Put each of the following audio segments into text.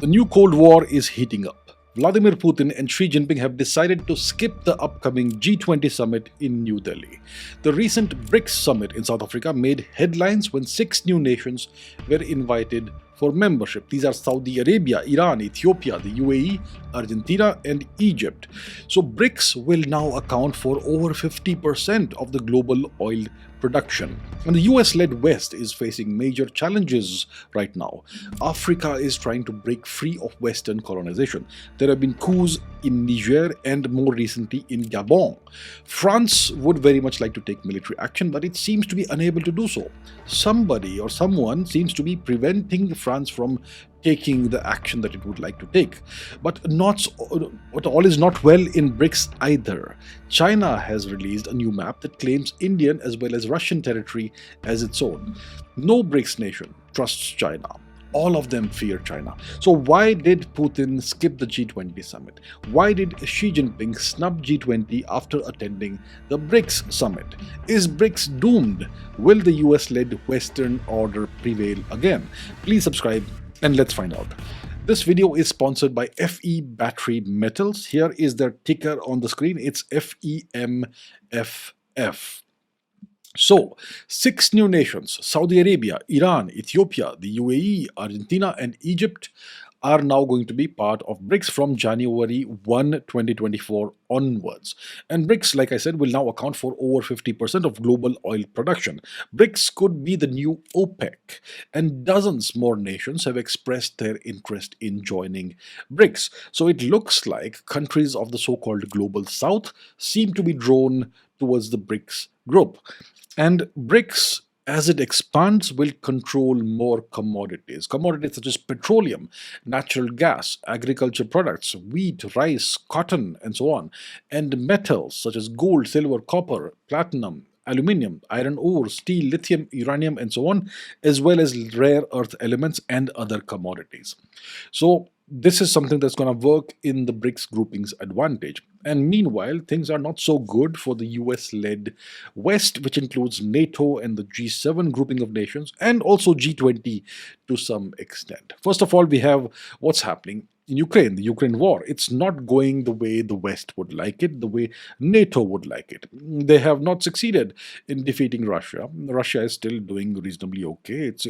The new Cold War is heating up. Vladimir Putin and Xi Jinping have decided to skip the upcoming G20 summit in New Delhi. The recent BRICS summit in South Africa made headlines when 6 new nations were invited for membership. These are Saudi Arabia, Iran, Ethiopia, the UAE, Argentina, and Egypt. So BRICS will now account for over 50% of the global oil production. And the US led West is facing major challenges right now. Africa is trying to break free of Western colonization. There have been coups in Niger and more recently in Gabon. France would very much like to take military action, but it seems to be unable to do so. Somebody or someone seems to be preventing France from taking the action that it would like to take. But all is not well in BRICS either. China has released a new map that claims Indian as well as Russian territory as its own. No BRICS nation trusts China. All of them fear China. So why did Putin skip the G20 summit? Why did Xi Jinping snub G20 after attending the BRICS summit? Is BRICS doomed? Will the US-led Western order prevail again? Please subscribe and let's find out. This video is sponsored by FE Battery Metals. Here is their ticker on the screen. It's FEMFF. So, 6 new nations, Saudi Arabia, Iran, Ethiopia, the UAE, Argentina, and Egypt, are now going to be part of BRICS from January 1, 2024 onwards. And BRICS, like I said, will now account for over 50% of global oil production. BRICS could be the new OPEC, and dozens more nations have expressed their interest in joining BRICS. So it looks like countries of the so-called global south seem to be drawn towards the BRICS group. And BRICS, as it expands, will control more commodities. Commodities such as petroleum, natural gas, agriculture products, wheat, rice, cotton, and so on. And metals such as gold, silver, copper, platinum, aluminium, iron ore, steel, lithium, uranium, and so on, as well as rare earth elements and other commodities. So this is something that's going to work in the BRICS grouping's advantage. And meanwhile, things are not so good for the US-led West, which includes NATO and the G7 grouping of nations, and also G20 to some extent. First of all, we have what's happening in Ukraine, the Ukraine war. It's not going the way the West would like it, the way NATO would like it. They have not succeeded in defeating Russia. Russia is still doing reasonably okay. It's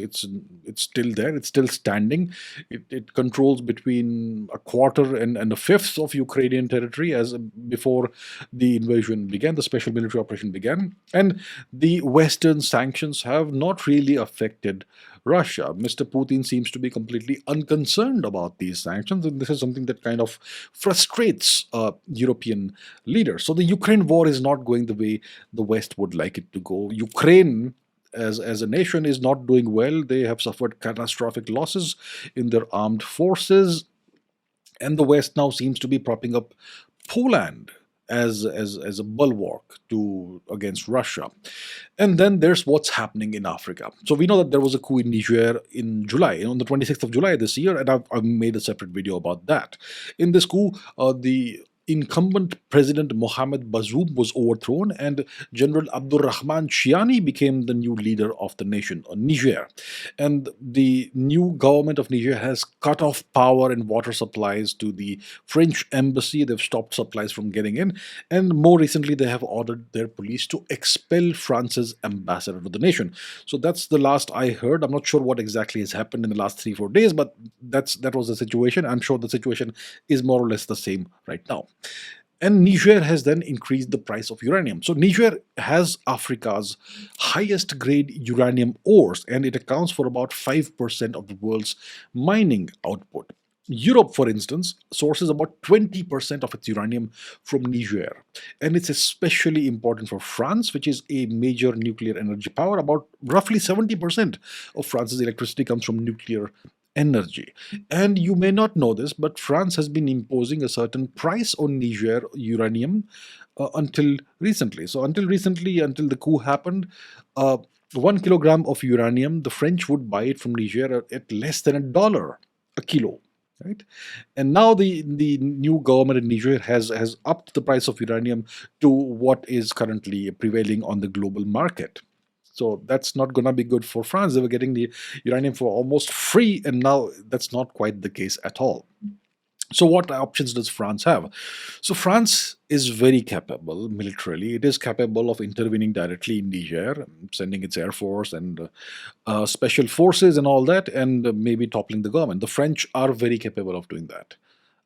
still there. It's still standing. It controls between a quarter and a fifth of Ukrainian territory as before the invasion began, the special military operation began. And the Western sanctions have not really affected Russia. Mr. Putin seems to be completely unconcerned about these sanctions, and this is something that kind of frustrates European leaders. So the Ukraine war is not going the way the West would like it to go. Ukraine as a nation is not doing well. They have suffered catastrophic losses in their armed forces, and the West now seems to be propping up Poland as a bulwark against Russia. And then there's what's happening in Africa. So we know that there was a coup in Niger in July, on the 26th of July this year, and I've made a separate video about that. In this coup, the incumbent president Mohamed Bazoum was overthrown, and General Abdurrahman Chiani became the new leader of the nation, Niger. And the new government of Niger has cut off power and water supplies to the French embassy. They've stopped supplies from getting in. And more recently, they have ordered their police to expel France's ambassador to the nation. So that's the last I heard. I'm not sure what exactly has happened in the last 3-4 days, but that was the situation. I'm sure the situation is more or less the same right now. And Niger has then increased the price of uranium. So Niger has Africa's highest grade uranium ores, and it accounts for about 5% of the world's mining output. Europe, for instance, sources about 20% of its uranium from Niger. And it's especially important for France, which is a major nuclear energy power. About roughly 70% of France's electricity comes from nuclear energy. And you may not know this, but France has been imposing a certain price on Niger uranium until recently. So until the coup happened, 1 kilogram of uranium, the French would buy it from Niger at less than $1 a kilo. Right? And now the new government in Niger has upped the price of uranium to what is currently prevailing on the global market. So that's not going to be good for France. They were getting the uranium for almost free, and now that's not quite the case at all. So, what options does France have? So, France is very capable militarily. It is capable of intervening directly in Niger, sending its air force and special forces and all that, and maybe toppling the government. The French are very capable of doing that.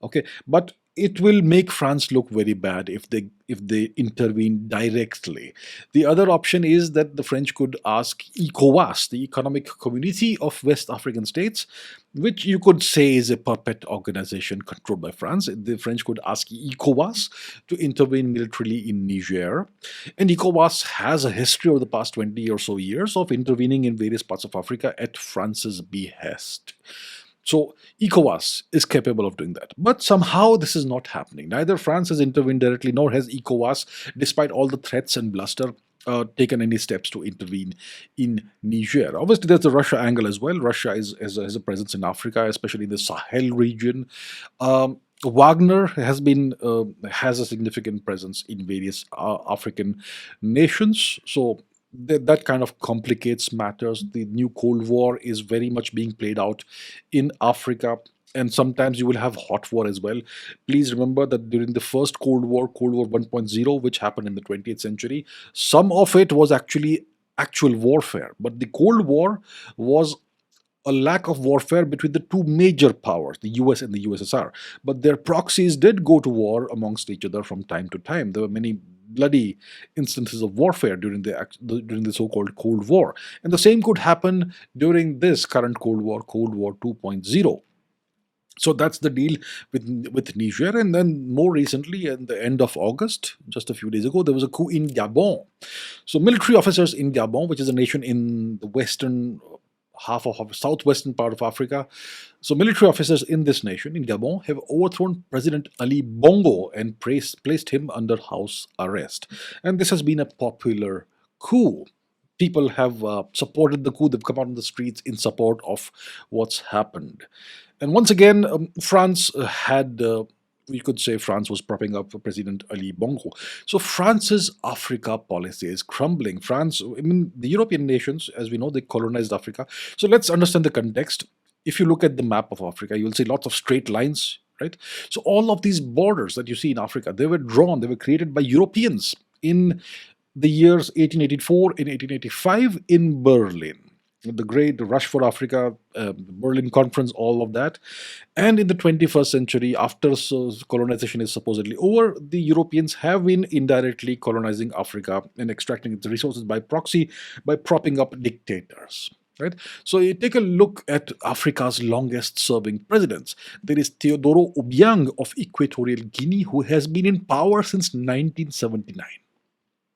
Okay, but it will make France look very bad if they intervene directly. The other option is that the French could ask ECOWAS, the Economic Community of West African States, which you could say is a puppet organization controlled by France. The French could ask ECOWAS to intervene militarily in Niger. And ECOWAS has a history over the past 20 or so years of intervening in various parts of Africa at France's behest. So ECOWAS is capable of doing that. But somehow this is not happening. Neither France has intervened directly, nor has ECOWAS, despite all the threats and bluster, taken any steps to intervene in Niger. Obviously, there's the Russia angle as well. Russia has a presence in Africa, especially in the Sahel region. Wagner has a significant presence in various African nations. So that kind of complicates matters. The new Cold War is very much being played out in Africa, and sometimes you will have hot war as well. Please remember that during the first Cold War, Cold War 1.0, which happened in the 20th century, some of it was actually actual warfare, but the Cold War was a lack of warfare between the two major powers, the US and the USSR. But their proxies did go to war amongst each other from time to time. There were many bloody instances of warfare during the so-called Cold War. And the same could happen during this current Cold War, Cold War 2.0. So that's the deal with Niger. And then more recently, at the end of August, just a few days ago, there was a coup in Gabon. So military officers in Gabon, which is a nation in the western half of southwestern part of Africa. So military officers in this nation, in Gabon, have overthrown President Ali Bongo and placed him under house arrest. And this has been a popular coup. People have supported the coup. They've come out on the streets in support of what's happened. And once again, France had we could say France was propping up President Ali Bongo. So France's Africa policy is crumbling. France, I mean, the European nations, as we know, they colonized Africa. So let's understand the context. If you look at the map of Africa, you'll see lots of straight lines, right? So all of these borders that you see in Africa, they were created by Europeans in the years 1884 and 1885 in Berlin. The great rush for Africa, the Berlin Conference, all of that. And in the 21st century, after colonization is supposedly over, the Europeans have been indirectly colonizing Africa and extracting its resources by proxy by propping up dictators. Right? So you take a look at Africa's longest serving presidents. There is Teodoro Obiang of Equatorial Guinea, who has been in power since 1979.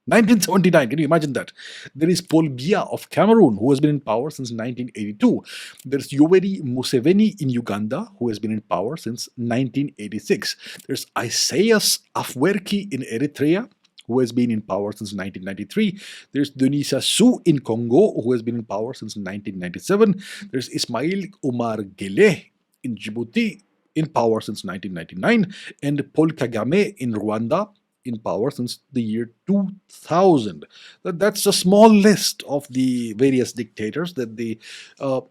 1979, can you imagine that? There is Paul Biya of Cameroon, who has been in power since 1982. There's Yoweri Museveni in Uganda, who has been in power since 1986. There's Isaias Afwerki in Eritrea, who has been in power since 1993. There's Denis Sassou in Congo, who has been in power since 1997. There's Ismail Omar Guelleh in Djibouti, in power since 1999. And Paul Kagame in Rwanda, in power since the year 2000. That's a small list of the various dictators that the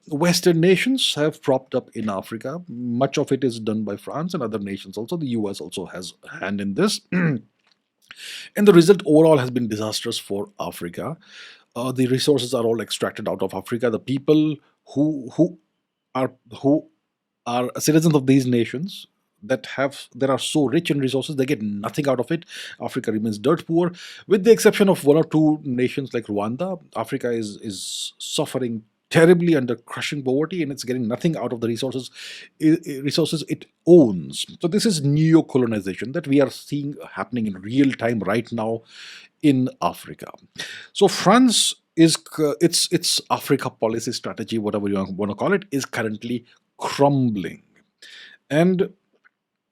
Western nations have propped up in Africa. Much of it is done by France and other nations also. The US also has a hand in this. And the result overall has been disastrous for Africa. The resources are all extracted out of Africa. The people who are citizens of these nations that are so rich in resources, they get nothing out of it. Africa remains dirt poor, with the exception of one or two nations like Rwanda. Africa is suffering terribly under crushing poverty, and it's getting nothing out of the resources it owns. So this is neo-colonization that we are seeing happening in real time right now in Africa. So France is its Africa policy strategy, whatever you want to call it, is currently crumbling. And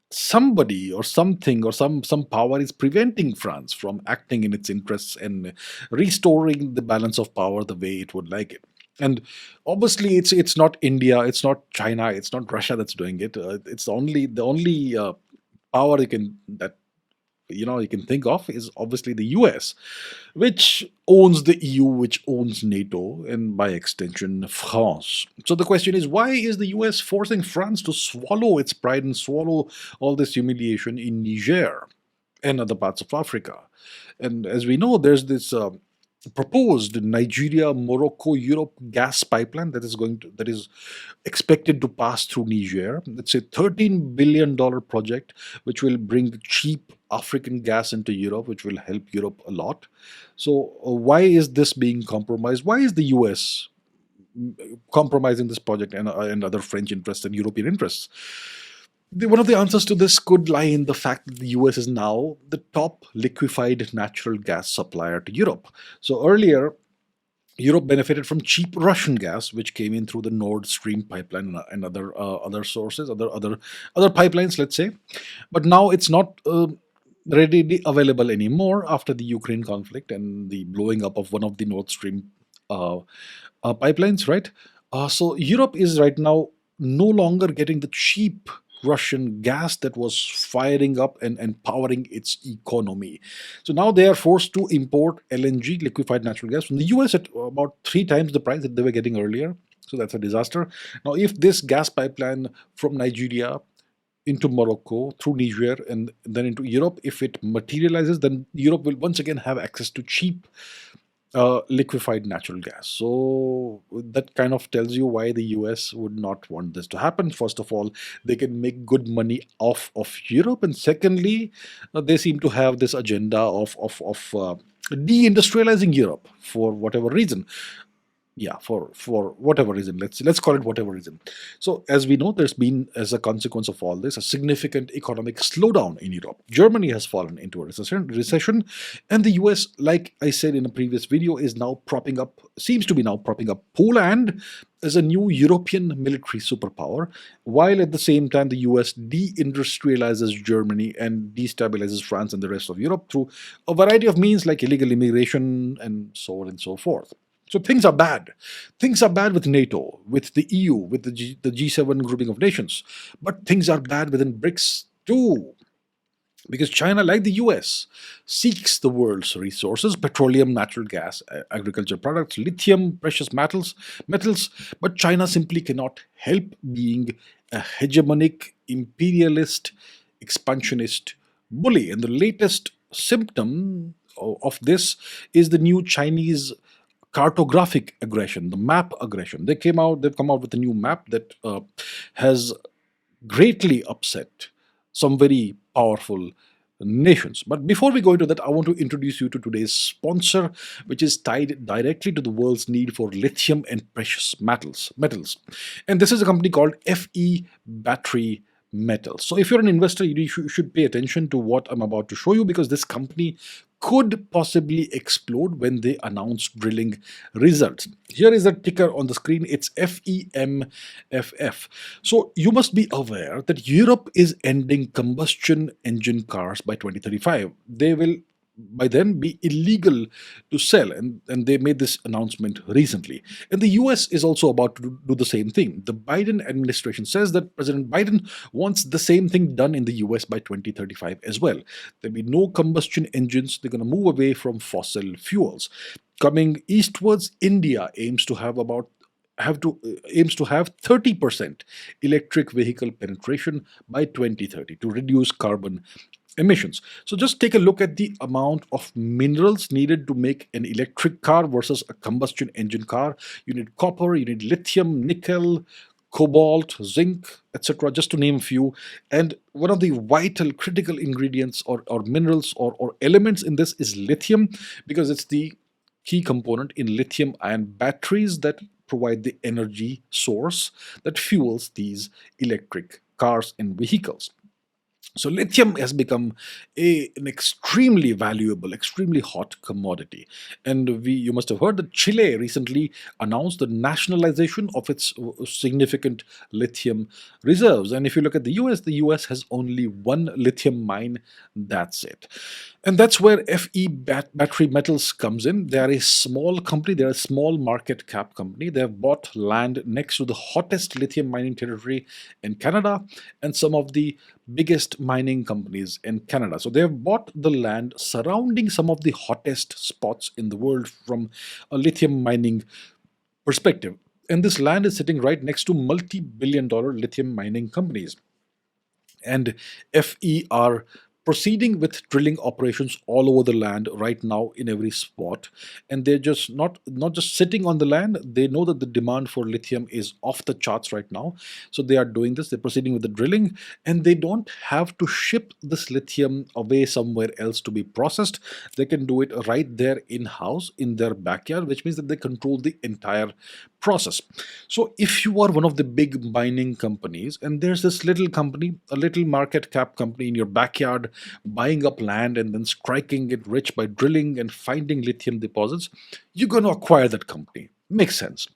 somebody or something or some power is preventing France from acting in its interests and restoring the balance of power the way it would like it. And obviously, it's not India, it's not China, it's not Russia that's doing it. It's the only power that you can think of is obviously the US, which owns the EU, which owns NATO, and by extension, France. So the question is, why is the US forcing France to swallow its pride and swallow all this humiliation in Niger and other parts of Africa? And as we know, there's this proposed Nigeria Morocco Europe gas pipeline that is expected to pass through Niger. It's a $13 billion project which will bring cheap African gas into Europe, which will help Europe a lot. So why is this being compromised? Why is the US compromising this project and other French interests and European interests? One of the answers to this could lie in the fact that the US is now the top liquefied natural gas supplier to Europe. So earlier, Europe benefited from cheap Russian gas, which came in through the Nord Stream pipeline and other sources, other pipelines, let's say. But now it's not readily available anymore after the Ukraine conflict and the blowing up of one of the Nord Stream uh, pipelines, right? So Europe is right now no longer getting the cheap Russian gas that was firing up and powering its economy. So now they are forced to import LNG, liquefied natural gas, from the US at about three times the price that they were getting earlier. So that's a disaster. Now, if this gas pipeline from Nigeria into Morocco through Niger and then into Europe, if it materializes, then Europe will once again have access to cheap liquefied natural gas. So that kind of tells you why the US would not want this to happen. First of all, they can make good money off of Europe, and secondly, they seem to have this agenda of deindustrializing Europe for whatever reason. Yeah, for whatever reason, let's call it whatever reason. So as we know, there's been, as a consequence of all this, a significant economic slowdown in Europe. Germany has fallen into a recession, and the US, like I said in a previous video, is now propping up, seems to be now propping up Poland as a new European military superpower, while at the same time the US deindustrializes Germany and destabilizes France and the rest of Europe through a variety of means like illegal immigration and so on and so forth. So things are bad. Things are bad with NATO, with the EU, with the G7 grouping of nations. But things are bad within BRICS too. Because China, like the US, seeks the world's resources: petroleum, natural gas, agriculture products, lithium, precious metals. But China simply cannot help being a hegemonic, imperialist, expansionist bully. And the latest symptom of this is the new Chinese cartographic aggression, the map aggression. They've come out with a new map that has greatly upset some very powerful nations. But before we go into that, I want to introduce you to today's sponsor, which is tied directly to the world's need for lithium and precious metals. And this is a company called FE Battery Metals. So if you're an investor, you should pay attention to what I'm about to show you, because this company could possibly explode when they announce drilling results. Here is the ticker on the screen. It's FEMFF. So you must be aware that Europe is ending combustion engine cars by 2035. They will by then be illegal to sell, and they made this announcement recently. And the US is also about to do the same thing. The Biden administration says that President Biden wants the same thing done in the US by 2035 as well. There'll be no combustion engines. They're going to move away from fossil fuels. Coming eastwards, India aims to have 30% electric vehicle penetration by 2030 to reduce carbon emissions. So just take a look at the amount of minerals needed to make an electric car versus a combustion engine car. You need copper, you need lithium, nickel, cobalt, zinc, etc., just to name a few. And one of the vital, critical ingredients or minerals or elements in this is lithium, because it's the key component in lithium ion batteries that provide the energy source that fuels these electric cars and vehicles. So lithium has become an extremely valuable, extremely hot commodity. And you must have heard that Chile recently announced the nationalization of its significant lithium reserves. And if you look at the US has only one lithium mine. That's it. And that's where FE Battery Metals comes in. They are a small company. They are a small market cap company. They have bought land next to the hottest lithium mining territory in Canada and some of the biggest mining companies in Canada. So they have bought the land surrounding some of the hottest spots in the world from a lithium mining perspective. And this land is sitting right next to multi billion dollar lithium mining companies. And FE are proceeding with drilling operations all over the land right now in every spot, and they're just not just sitting on the land. They know that the demand for lithium is off the charts right now, so they are doing this. They're proceeding with the drilling, and they don't have to ship this lithium away somewhere else to be processed. They can do it right there in house in their backyard, which means that they control the entire process. So if you are one of the big mining companies and there's this little company, a little market cap company in your backyard, buying up land and then striking it rich by drilling and finding lithium deposits, you're going to acquire that company. Makes sense.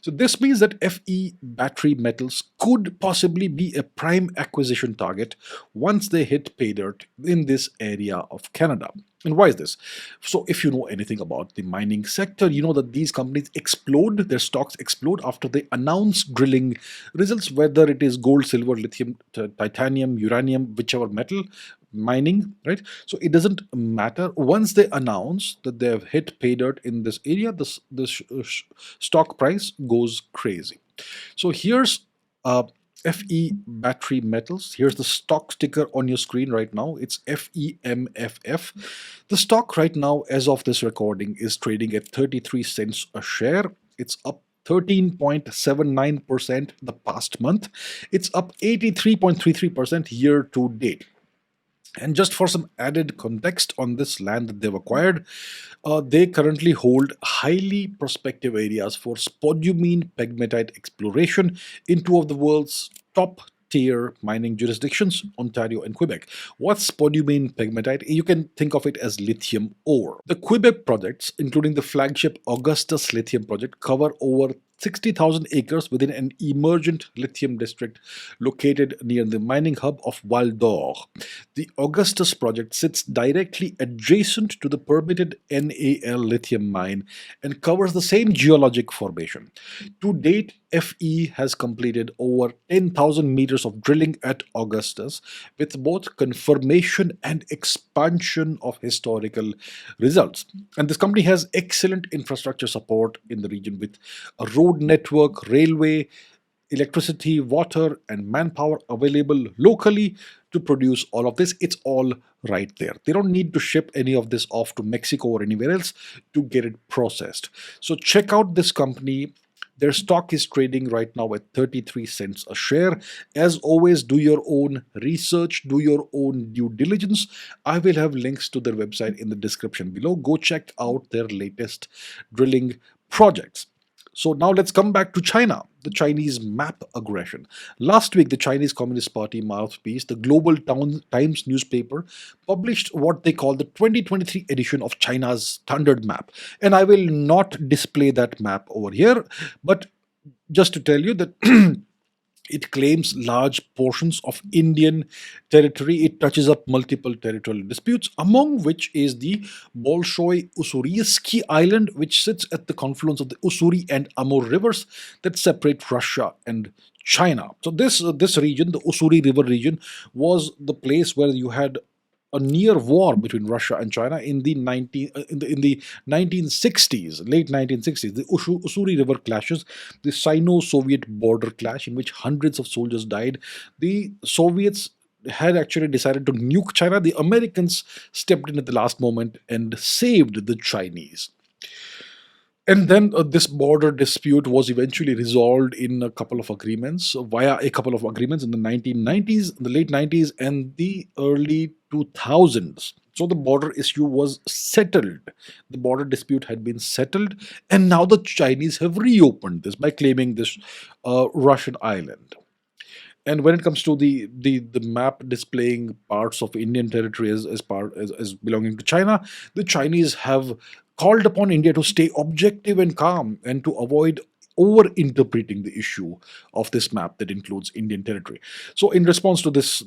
So this means that FE battery metals could possibly be a prime acquisition target once they hit pay dirt in this area of Canada. And why is this? So if you know anything about the mining sector, you know that these companies explode, their stocks explode after they announce drilling results, whether it is gold, silver, lithium, titanium, uranium, whichever metal mining, right? So it doesn't matter. Once they announce that they have hit pay dirt in this area, the stock price goes crazy. So here's FE battery metals. Here's the stock sticker on your screen right now. It's FEMFF. The stock right now, as of this recording, is trading at 33 cents a share. It's up 13.79% the past month. It's up 83.33% year to date. And just for some added context on this land that they've acquired, they currently hold highly prospective areas for spodumene pegmatite exploration in two of the world's top tier mining jurisdictions, Ontario and Quebec. What's spodumene pegmatite? You can think of it as lithium ore. The Quebec projects, including the flagship Augustus lithium project, cover over 60,000 acres within an emergent lithium district located near the mining hub of Val d'Or. The Augustus project sits directly adjacent to the permitted NAL lithium mine and covers the same geologic formation. To date, FE has completed over 10,000 meters of drilling at Augustus, with both confirmation and expansion of historical results. And this company has excellent infrastructure support in the region with a road network, railway, electricity, water, and manpower available locally to produce all of this. It's all right there. They don't need to ship any of this off to Mexico or anywhere else to get it processed. So check out this company. Their stock is trading right now at 33 cents a share. As always, do your own research, do your own due diligence. I will have links to their website in the description below. Go check out their latest drilling projects. So now let's come back to China, the Chinese map aggression. Last week, the Chinese Communist Party mouthpiece, the Global Times newspaper, published what they call the 2023 edition of China's standard map. And I will not display that map over here, but just to tell you that it claims large portions of Indian territory. It touches up multiple territorial disputes, among which is the Bolshoi Ussuriysky Island, which sits at the confluence of the Ussuri and Amur rivers that separate Russia and China. So this region, the Ussuri River region, was the place where you had a near war between Russia and China in the 1960s, late 1960s. The Ussuri River clashes, the Sino-Soviet border clash in which hundreds of soldiers died. The Soviets had actually decided to nuke China. The Americans stepped in at the last moment and saved the Chinese. And then this border dispute was eventually resolved in a couple of agreements, via a couple of agreements in the 1990s, the late 90s, and the early 2000s. So the border issue was settled. The border dispute had been settled, and now the Chinese have reopened this by claiming this Russian island. And when it comes to the map displaying parts of Indian territory as belonging to China, the Chinese have called upon India to stay objective and calm and to avoid over interpreting the issue of this map that includes Indian territory. So in response to this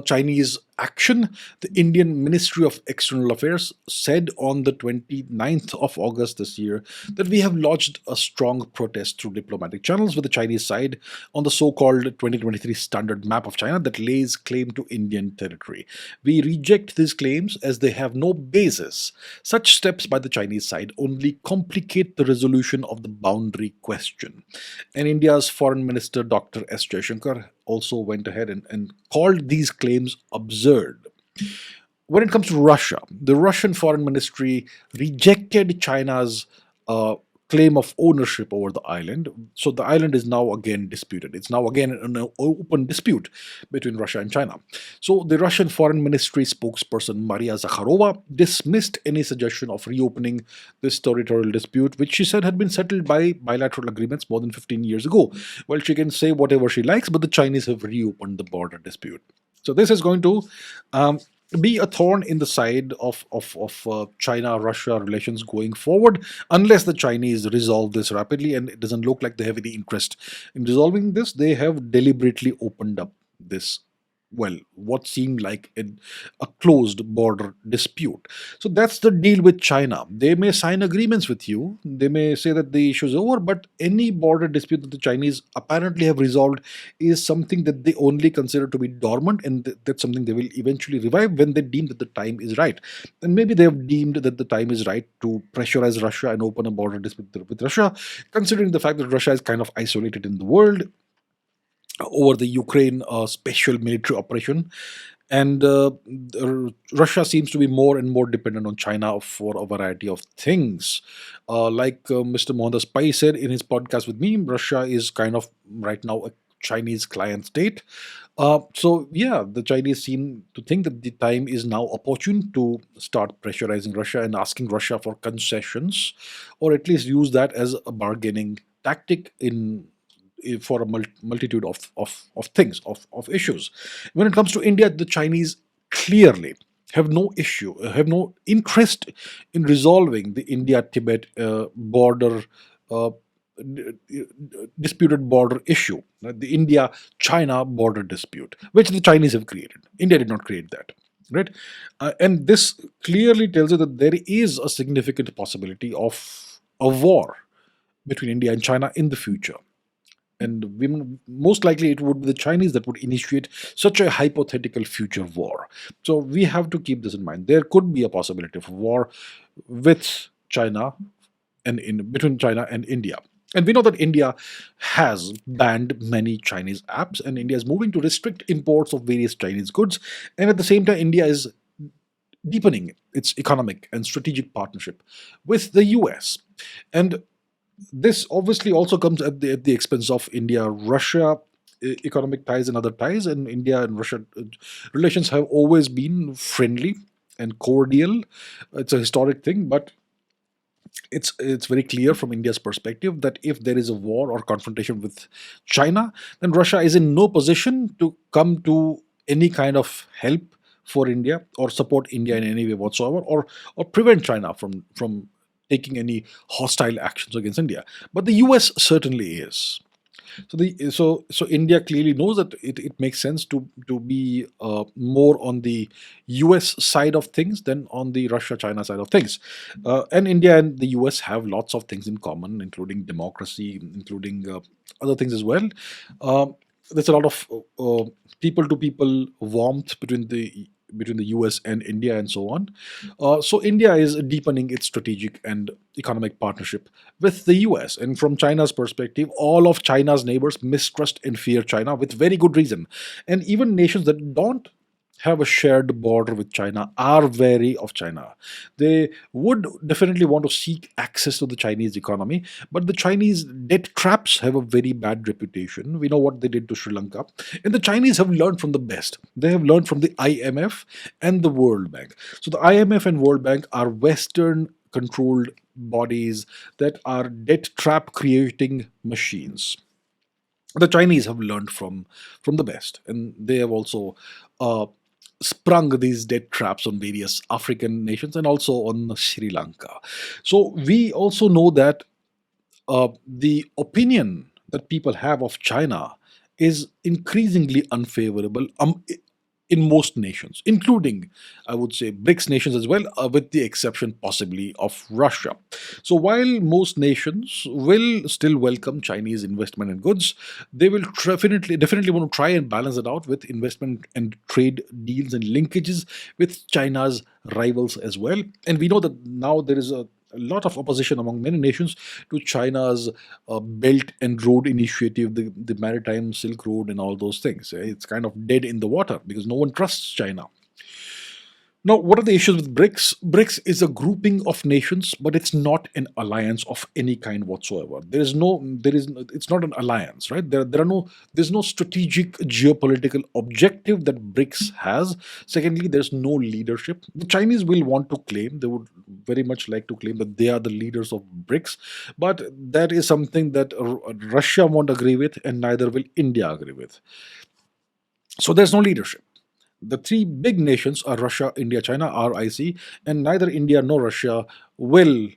Chinese action. The Indian Ministry of External Affairs said on the 29th of August this year that we have lodged a strong protest through diplomatic channels with the Chinese side on the so-called 2023 standard map of China that lays claim to Indian territory. We reject these claims as they have no basis. Such steps by the Chinese side only complicate the resolution of the boundary question. And India's Foreign Minister Dr. S. Jaishankar also went ahead and called these claims absurd. When it comes to Russia, the Russian Foreign Ministry rejected China's uh, claim of ownership over the island. So the island is now again disputed. It's now again an open dispute between Russia and China. So the Russian Foreign Ministry spokesperson Maria Zakharova dismissed any suggestion of reopening this territorial dispute, which she said had been settled by bilateral agreements more than 15 years ago. Well, she can say whatever she likes, but the Chinese have reopened the border dispute. So this is going to um, be a thorn in the side of China-Russia relations going forward, unless the Chinese resolve this rapidly, and it doesn't look like they have any interest in resolving this. They have deliberately opened up this, well, what seemed like a closed border dispute. So that's the deal with China. They may sign agreements with you, they may say that the issue is over, but any border dispute that the Chinese apparently have resolved is something that they only consider to be dormant, and that's something they will eventually revive when they deem that the time is right. And maybe they have deemed that the time is right to pressurize Russia and open a border dispute with Russia, considering the fact that Russia is kind of isolated in the world over the Ukraine special military operation. And Russia seems to be more and more dependent on China for a variety of things. Like Mr. Mohandas Pai said in his podcast with me, Russia is kind of right now a Chinese client state. So, yeah, the Chinese seem to think that the time is now opportune to start pressurizing Russia and asking Russia for concessions, or at least use that as a bargaining tactic for a multitude of things, of issues. When it comes to India, the Chinese clearly have no issue, have no interest in resolving the India-Tibet border uh, disputed border issue, right? The India-China border dispute, which the Chinese have created. India did not create that. Right, and this clearly tells you that there is a significant possibility of a war between India and China in the future, and most likely it would be the Chinese that would initiate such a hypothetical future war. So we have to keep this in mind. There could be a possibility of war with China and in between China and India. And we know that India has banned many Chinese apps, and India is moving to restrict imports of various Chinese goods. And at the same time, India is deepening its economic and strategic partnership with the US. And this obviously also comes at the expense of India Russia economic ties and other ties. And India and Russia relations have always been friendly and cordial. It's a historic thing, but it's very clear from India's perspective that if there is a war or confrontation with China, then Russia is in no position to come to any kind of help for India or support India in any way whatsoever, or prevent China from taking any hostile actions against India. But the US certainly is. So India clearly knows that it makes sense to be more on the US side of things than on the Russia China side of things. And India and the US have lots of things in common, including democracy, including other things as well. There's a lot of people to people warmth between the US and India and so on. So India is deepening its strategic and economic partnership with the US. And from China's perspective, all of China's neighbors mistrust and fear China with very good reason. And even nations that don't have a shared border with China are wary of China. They would definitely want to seek access to the Chinese economy, but the Chinese debt traps have a very bad reputation. We know what they did to Sri Lanka, and the Chinese have learned from the best. They have learned from the IMF and the World Bank. So the IMF and World Bank are Western controlled bodies that are debt trap creating machines. The Chinese have learned from the best, and they have also uh, sprung these debt traps on various African nations and also on Sri Lanka. So we also know that the opinion that people have of China is increasingly unfavorable. in most nations, including, I would say, BRICS nations as well, with the exception possibly of Russia. So while most nations will still welcome Chinese investment and goods, they will definitely want to try and balance it out with investment and trade deals and linkages with China's rivals as well. And we know that now there is a lot of opposition among many nations to China's Belt and Road Initiative, the Maritime Silk Road, and all those things. It's kind of dead in the water because no one trusts China. Now, what are the issues with BRICS? BRICS is a grouping of nations, but it's not an alliance of any kind whatsoever. It's not an alliance, right? There's no strategic geopolitical objective that BRICS has. Secondly, there's no leadership. The Chinese will want to claim, they would very much like to claim that they are the leaders of BRICS, but that is something that Russia won't agree with, and neither will India agree with. So there's no leadership. The three big nations are Russia, India, China, RIC, and neither India nor Russia will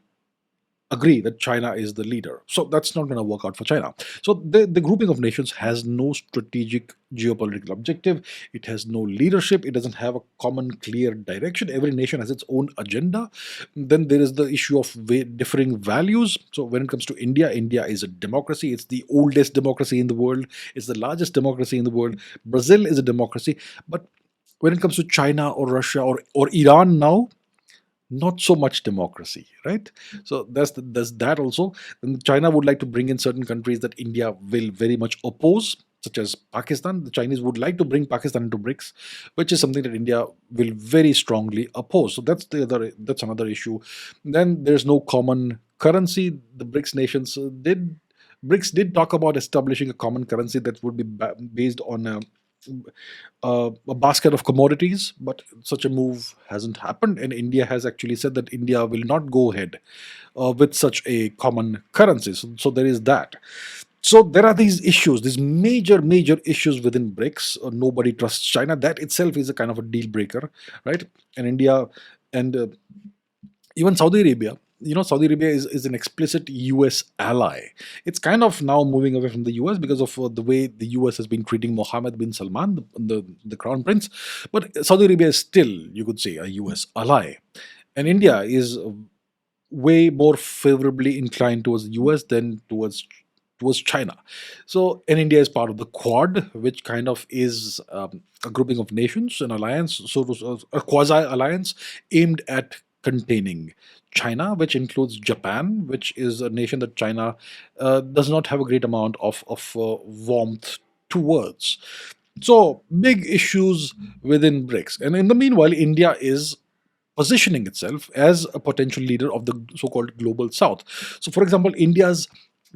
agree that China is the leader. So that's not going to work out for China. So the grouping of nations has no strategic geopolitical objective. It has no leadership. It doesn't have a common, clear direction. Every nation has its own agenda. Then there is the issue of differing values. So when it comes to India, India is a democracy. It's the oldest democracy in the world. It's the largest democracy in the world. Brazil is a democracy. But when it comes to China or Russia or Iran now, not so much democracy, right? So there's that also. And China would like to bring in certain countries that India will very much oppose, such as Pakistan. The Chinese would like to bring Pakistan into BRICS, which is something that India will very strongly oppose. So that's another issue. Then there's no common currency. The BRICS did talk about establishing a common currency that would be based on a basket of commodities, but such a move hasn't happened, and India has actually said that India will not go ahead with such a common currency. So there is that. So there are these issues, these major issues within BRICS. Nobody trusts China. That itself is a kind of a deal breaker, right? And India and even Saudi Arabia. Saudi Arabia is an explicit US ally. It's kind of now moving away from the US because of the way the US has been treating Mohammed bin Salman, the crown prince. But Saudi Arabia is still, you could say, a US ally. And India is way more favorably inclined towards the US than towards China. So, and India is part of the Quad, which kind of is a grouping of nations, an alliance, a quasi alliance aimed at containing China, which includes Japan, which is a nation that China does not have a great amount of warmth towards. So, big issues within BRICS. And in the meanwhile, India is positioning itself as a potential leader of the so-called global south. So, for example, India's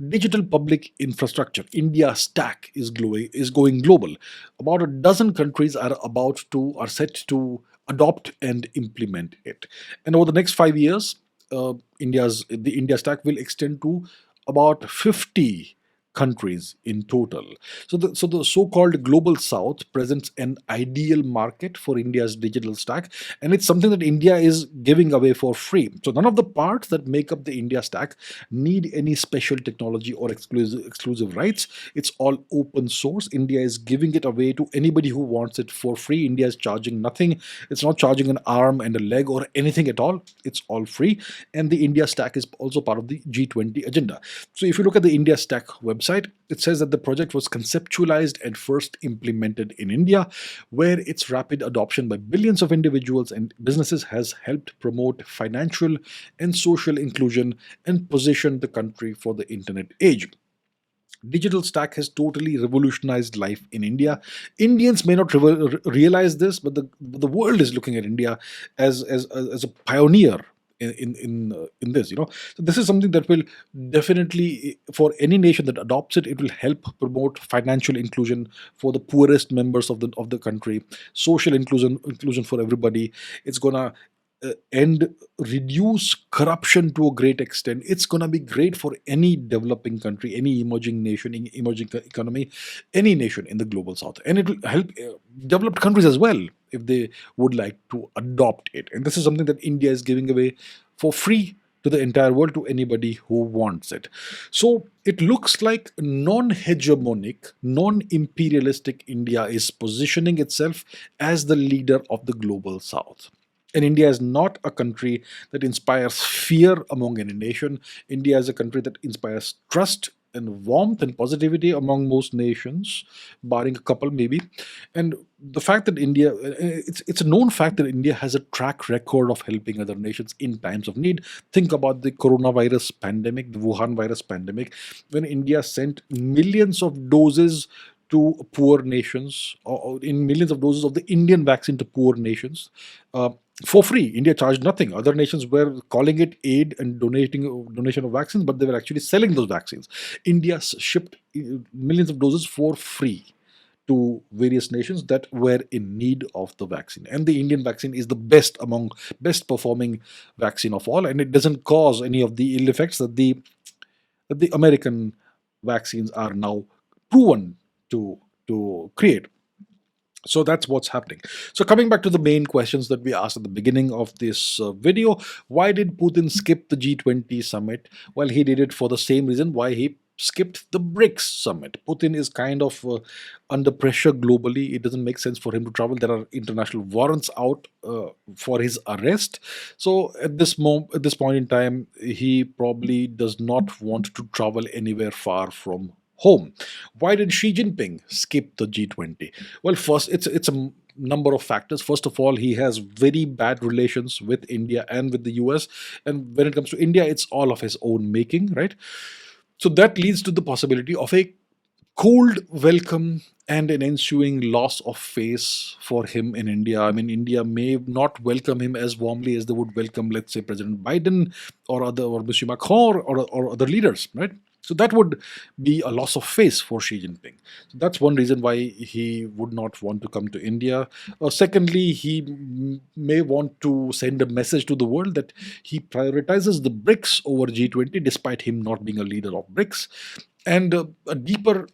digital public infrastructure, India Stack, is going global. About a dozen countries are set to adopt and implement it. And over the next 5 years, the India Stack will extend to about 50 countries in total. So the so-called global south presents an ideal market for India's digital stack, and it's something that India is giving away for free. So none of the parts that make up the India stack need any special technology or exclusive rights. It's all open source. India is giving it away to anybody who wants it for free. India is charging nothing. It's not charging an arm and a leg or anything at all. It's all free. And the India stack is also part of the G20 agenda. So if you look at the India stack website, it says that the project was conceptualized and first implemented in India, where its rapid adoption by billions of individuals and businesses has helped promote financial and social inclusion and position the country for the internet age. Digital stack has totally revolutionized life in India. Indians may not realize this, but the world is looking at India as a pioneer in this. So this is something that will definitely, for any nation that adopts it, it will help promote financial inclusion for the poorest members of the country, social inclusion for everybody. It's gonna and reduce corruption to a great extent. It's going to be great for any developing country, any emerging nation, emerging economy, any nation in the global south. And it will help developed countries as well if they would like to adopt it. And this is something that India is giving away for free to the entire world, to anybody who wants it. So it looks like non-hegemonic, non-imperialistic India is positioning itself as the leader of the global south. And India is not a country that inspires fear among any nation. India is a country that inspires trust and warmth and positivity among most nations, barring a couple maybe. And the fact that India, it's a known fact that India has a track record of helping other nations in times of need. Think about the coronavirus pandemic, the Wuhan virus pandemic, when India sent millions of doses to poor nations, or in millions of doses of the Indian vaccine to poor nations, uh, for free. India charged nothing. Other nations were calling it aid and donating donation of vaccines, but they were actually selling those vaccines. India shipped millions of doses for free to various nations that were in need of the vaccine. And the Indian vaccine is the best among best performing vaccine of all, and it doesn't cause any of the ill effects that the American vaccines are now proven to create. So that's what's happening. So coming back to the main questions that we asked at the beginning of this video, why did Putin skip the G20 summit? Well, he did it for the same reason why he skipped the BRICS summit. Putin is kind of under pressure globally. It doesn't make sense for him to travel. There are international warrants out for his arrest. So at this point in time, he probably does not want to travel anywhere far from home. Why did Xi Jinping skip the G20? Well, first, it's a number of factors. First of all, he has very bad relations with India and with the US. And when it comes to India, it's all of his own making, right? So that leads to the possibility of a cold welcome and an ensuing loss of face for him in India. I mean, India may not welcome him as warmly as they would welcome, let's say, President Biden or Monsieur Macron or other leaders, right? So that would be a loss of face for Xi Jinping. So that's one reason why he would not want to come to India. Secondly, he may want to send a message to the world that he prioritizes the BRICS over G20, despite him not being a leader of BRICS. And a deeper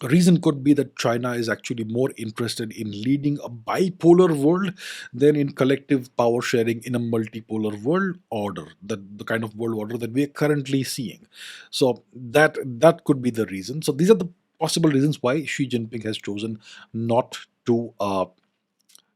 reason could be that China is actually more interested in leading a bipolar world than in collective power sharing in a multipolar world order, the kind of world order that we are currently seeing. So that could be the reason. So these are the possible reasons why Xi Jinping has chosen not to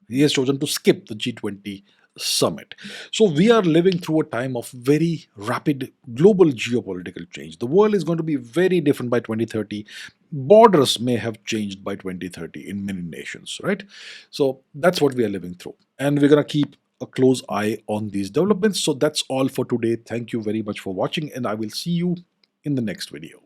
he has chosen to skip the G20 summit. So we are living through a time of very rapid global geopolitical change. The world is going to be very different by 2030. Borders may have changed by 2030 in many nations, right? So that's what we are living through. And we're going to keep a close eye on these developments. So that's all for today. Thank you very much for watching, and I will see you in the next video.